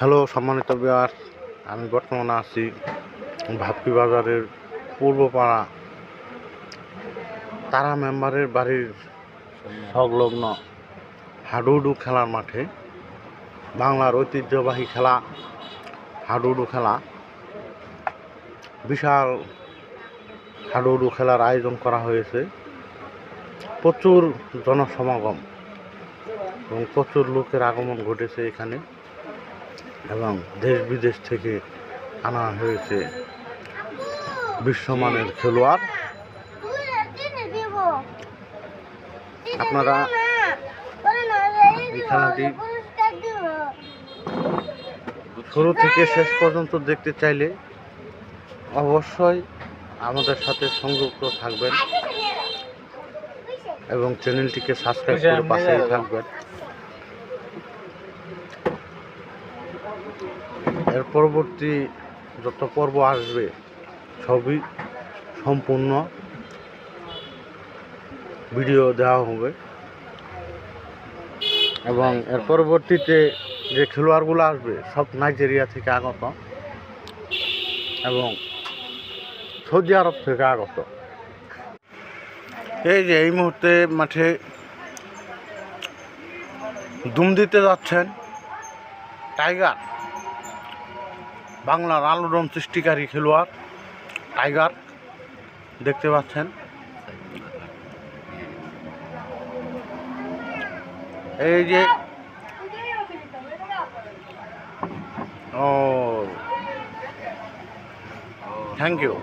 Hello সম্মানিত viewers, আমি বর্তমানে আছি ভাবকি বাজারের পূর্বপাড়া তারা মেম্বারের বাড়ির সংলগ্ন হাডুডু খেলার মাঠে। বাংলার ঐতিহ্যবাহী খেলা হাডুডু খেলা, বিশাল হাডুডু খেলার আয়োজন করা হয়েছে। প্রচুর জনসমাগম এবং প্রচুর লোকের আগমন ঘটেছে এখানে, এবং দেশ বিদেশ থেকে আনা হয়েছে বিশ্বমানের খেলোয়াড়। আপনারা এই খেলাটি শুরু থেকে শেষ পর্যন্ত দেখতে চাইলে অবশ্যই আমাদের সাথে সংযুক্ত থাকবেন এবং চ্যানেলটিকে সাবস্ক্রাইব করে পাশেই থাকবেন। এর পরবর্তী যত পর্ব আসবে সবই সম্পূর্ণ ভিডিও দেওয়া হবে, এবং এর পরবর্তীতে যে খেলোয়াড়গুলো আসবে সব নাইজেরিয়া থেকে আগত এবং সৌদি আরব থেকে আগত। এই যে এই মুহূর্তে মাঠে দুম দিতে যাচ্ছেন টাইগার, বাংলার আলোড়ন সৃষ্টিকারী খেলোয়াড় টাইগার, দেখতে পাচ্ছেন। এই যে ও থ্যাংক ইউ।